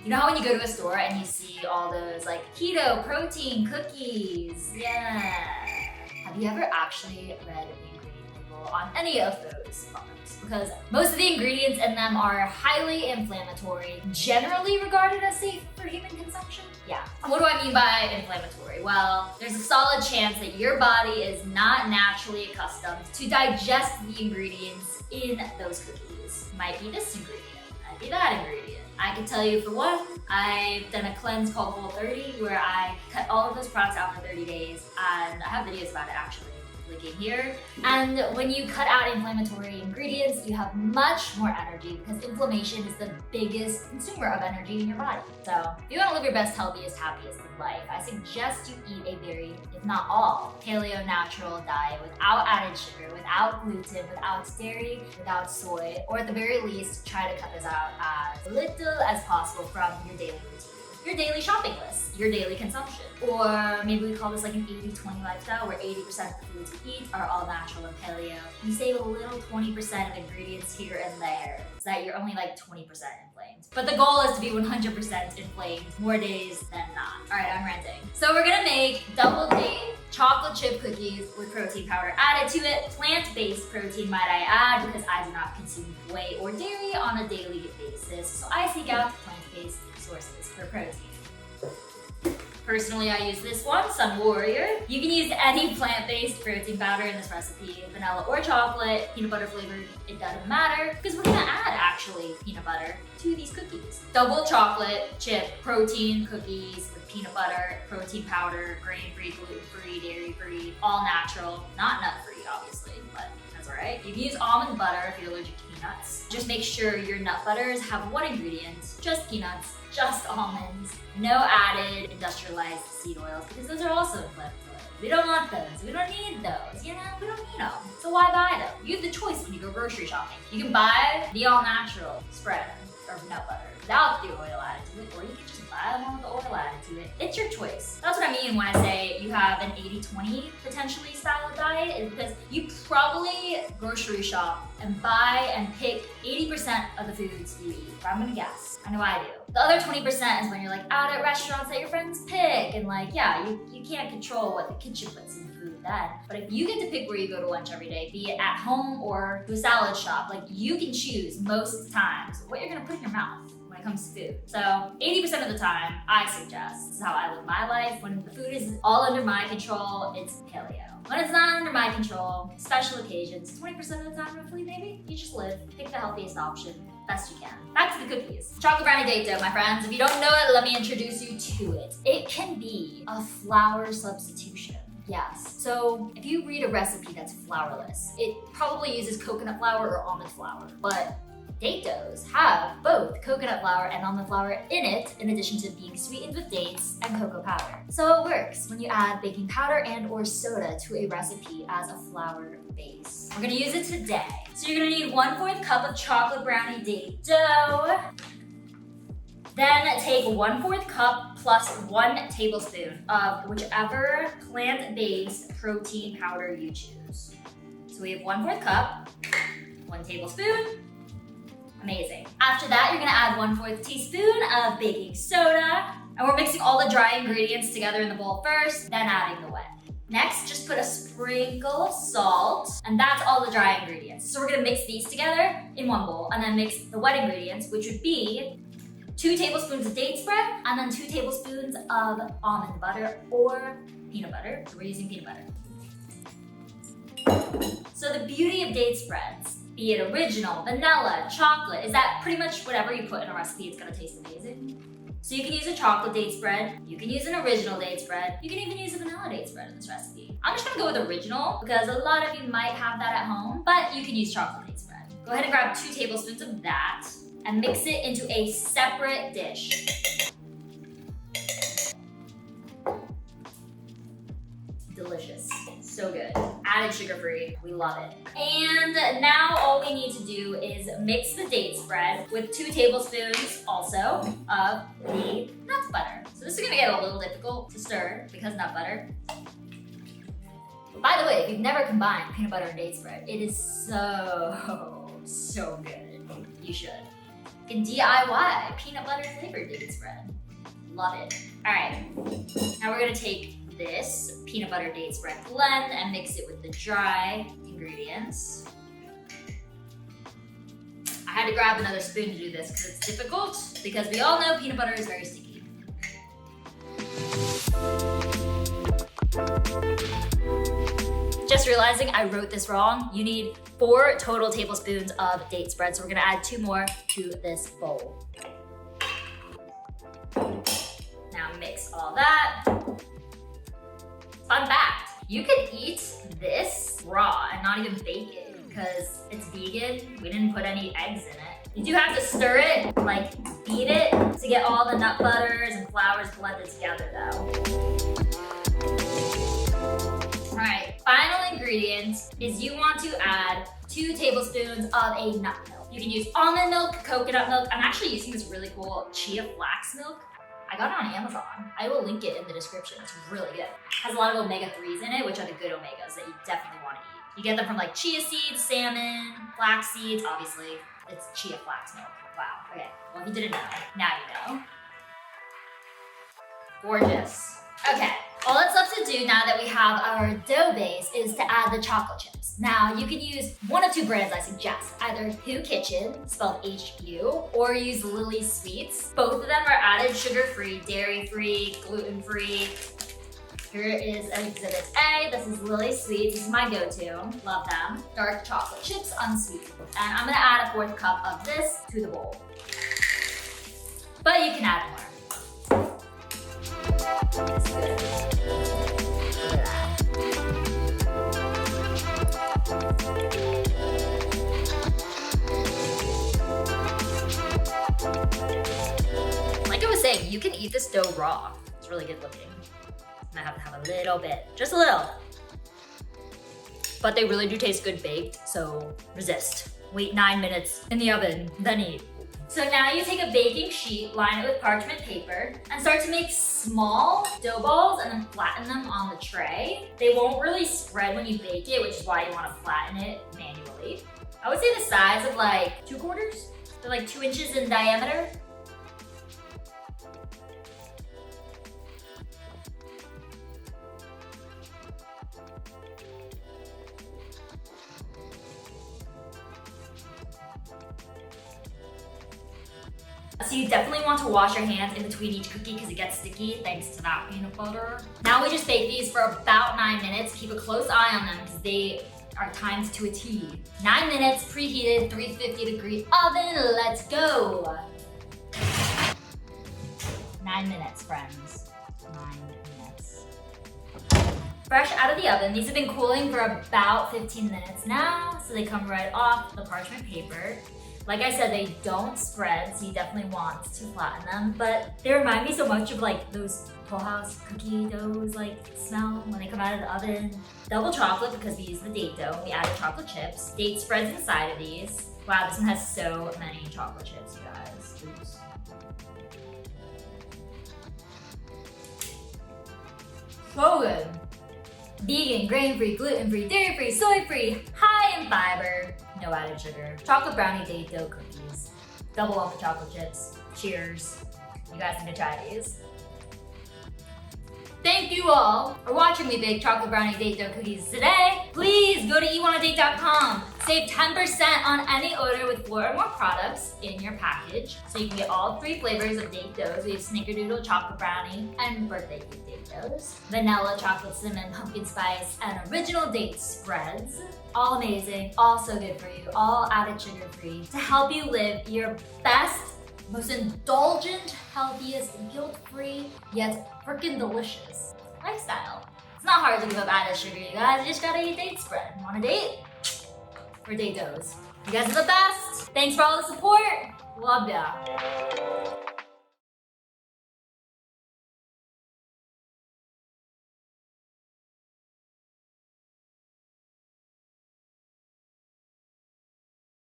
You know how when you go to a store and you see all those like keto protein cookies? Yeah. Have you ever actually read the ingredient label on any of those products? Because most of the ingredients in them are highly inflammatory, generally regarded as safe for human consumption. Yeah. What do I mean by inflammatory? Well, there's a solid chance that your body is not naturally accustomed to digest the ingredients in those cookies. Might be this ingredient, might be that ingredient. I can tell you for one, I've done a cleanse called Whole30 where I cut all of those products out for 30 days, and I have videos about it actually. Clicking here. And when you cut out inflammatory ingredients, you have much more energy because inflammation is the biggest consumer of energy in your body. So if you want to live your best, healthiest, happiest life, I suggest you eat a very, if not all, paleo natural diet without added sugar, without gluten, without dairy, without soy, or at the very least, try to cut this out as little as possible from your daily routine. Your daily shopping list, your daily consumption. Or maybe we call this like an 80-20 lifestyle where 80% of the foods you eat are all natural and paleo. You save a little 20% of ingredients here and there so that you're only like 20% inflamed. But the goal is to be 100% inflamed more days than not. All right, I'm ranting. So we're gonna make double date chocolate chip cookies with protein powder added to it. Plant-based protein, might I add, because I do not consume whey or dairy on a daily basis. So I seek out plant-based sources for protein. Personally, I use this one, Sunwarrior. You can use any plant-based protein powder in this recipe, vanilla or chocolate, peanut butter flavored, it doesn't matter, because we're gonna add actually peanut butter to these cookies. Double chocolate chip protein cookies with peanut butter, protein powder, grain-free, gluten-free, dairy-free, all natural, not nut-free obviously, but that's all right. You can use almond butter if you're allergic to peanuts. Just make sure your nut butters have one ingredient, just peanuts, just almonds, no added industrialized seed oils, because those are also inflammatory. We don't want those, we don't need those, you know, we don't need them. So why buy them? You have the choice when you go grocery shopping. You can buy the all natural spread of nut butter without the oil added to it, or you can just buy the one with the oil added to it. It's your choice. That's what I mean when I say you have an 80-20 potentially style of diet, is because you probably grocery shop and buy and pick 80% of the foods you eat. I'm gonna guess. I know I do. The other 20% is when you're like out at restaurants that your friends pick, and like, yeah, you can't control what the kitchen puts in the food then. But if you get to pick where you go to lunch every day, be it at home or to a salad shop, like you can choose most times what you're gonna put in your mouth when it comes to food. So 80% of the time, I suggest, this is how I live my life, when the food is all under my control, it's paleo. When it's not under my control, special occasions, 20% of the time roughly maybe, you just live, pick the healthiest option, best you can. Back to the cookies. Chocolate brownie date dough, my friends. If you don't know it, let me introduce you to it. It can be a flour substitution. Yes. So if you read a recipe that's flourless, it probably uses coconut flour or almond flour, but date doughs have both coconut flour and almond flour in it, in addition to being sweetened with dates and cocoa powder. So it works when you add baking powder and or soda to a recipe as a flour base. We're gonna use it today. So you're gonna need 1/4 cup of chocolate brownie date dough. Then take 1/4 cup plus 1 tablespoon of whichever plant-based protein powder you choose. So we have 1/4 cup, 1 tablespoon. Amazing. After that, you're gonna add 1/4 teaspoon of baking soda, and we're mixing all the dry ingredients together in the bowl first, then adding the wet. Next, just put a sprinkle of salt, and that's all the dry ingredients. So we're gonna mix these together in one bowl, and then mix the wet ingredients, which would be 2 tablespoons of date spread, and then 2 tablespoons of almond butter or peanut butter. So we're using peanut butter. So the beauty of date spreads, be it original, vanilla, chocolate, is that pretty much whatever you put in a recipe, it's gonna taste amazing. So you can use a chocolate date spread, you can use an original date spread, you can even use a vanilla date spread in this recipe. I'm just gonna go with original because a lot of you might have that at home, but you can use chocolate date spread. Go ahead and grab 2 tablespoons of that and mix it into a separate dish. Delicious, so good. Added sugar-free, we love it. And now all we need to do is mix the date spread with 2 tablespoons also of the nut butter. So this is gonna get a little difficult to stir because nut butter. But by the way, if you've never combined peanut butter and date spread, it is so good. You should. can DIY peanut butter flavored date spread. Love it. All right, now we're gonna take this peanut butter date spread blend and mix it with the dry ingredients. I had to grab another spoon to do this because it's difficult, because we all know peanut butter is very sticky. Just realizing I wrote this wrong. You need 4 total tablespoons of date spread, so we're gonna add 2 more to this bowl. Now mix all that. Fun fact, you can eat this raw and not even bake it because it's vegan. We didn't put any eggs in it. You do have to stir it, like beat it, to get all the nut butters and flours blended together though. All right, final ingredient is you want to add 2 tablespoons of a nut milk. You can use almond milk, coconut milk. I'm actually using this really cool chia flax milk. I got it on Amazon. I will link it in the description. It's really good. It has a lot of omega-3s in it, which are the good omegas that you definitely want to eat. You get them from like chia seeds, salmon, flax seeds. Obviously, it's chia flax milk. Wow, okay. Well, if you didn't know, now you know. Gorgeous. Okay, all that's left to do now that we have our dough base is to add the chocolate chips. Now, you can use one of 2 brands I suggest, either Who Kitchen, spelled H-U, or use Lily Sweets. Both of them are added sugar-free, dairy-free, gluten-free. Here is Exhibit A. This is Lily Sweets. This is my go-to. Love them. Dark chocolate chips, unsweetened. And I'm gonna add a 4th cup of this to the bowl. But you can add more. Like I was saying, you can eat this dough raw. It's really good looking. And I have to have a little bit, just a little. But they really do taste good baked, so resist. Wait 9 minutes in the oven, then eat. So now you take a baking sheet, line it with parchment paper, and start to make small dough balls and then flatten them on the tray. They won't really spread when you bake it, which is why you want to flatten it manually. I would say the size of like 2 quarters. They're like 2 inches in diameter. So you definitely want to wash your hands in between each cookie because it gets sticky thanks to that peanut butter. Now we just bake these for about 9 minutes. Keep a close eye on them because they are timed to a T. 9 minutes, preheated, 350-degree oven. Let's go. 9 minutes, friends. 9 minutes. Fresh out of the oven. These have been cooling for about 15 minutes now, so they come right off the parchment paper. Like I said, they don't spread, so you definitely want to flatten them, but they remind me so much of like those Toll House cookie doughs like smell when they come out of the oven. Double chocolate because we use the date dough and we added chocolate chips. Date spreads inside of these. Wow, this one has so many chocolate chips, you guys. Oops. So good. Vegan, grain-free, gluten-free, dairy-free, soy-free, high in fiber, no added sugar. Chocolate brownie date dough cookies. Double on the chocolate chips. Cheers. You guys need to try these. Thank you all for watching me bake chocolate brownie date dough cookies today. Please go to eatwanadate.com. Save 10% on any order with 4 or more products in your package. So you can get all 3 flavors of date doughs. We have snickerdoodle, chocolate brownie, and birthday cake date doughs. Vanilla, chocolate, cinnamon, pumpkin spice, and original date spreads. All amazing, all so good for you, all added sugar-free to help you live your best, most indulgent, healthiest, guilt-free, yet freaking delicious lifestyle. It's not hard to give up added sugar, you guys. You just gotta eat date spread. Want a date? For date doughs. You guys are the best. Thanks for all the support. Love ya.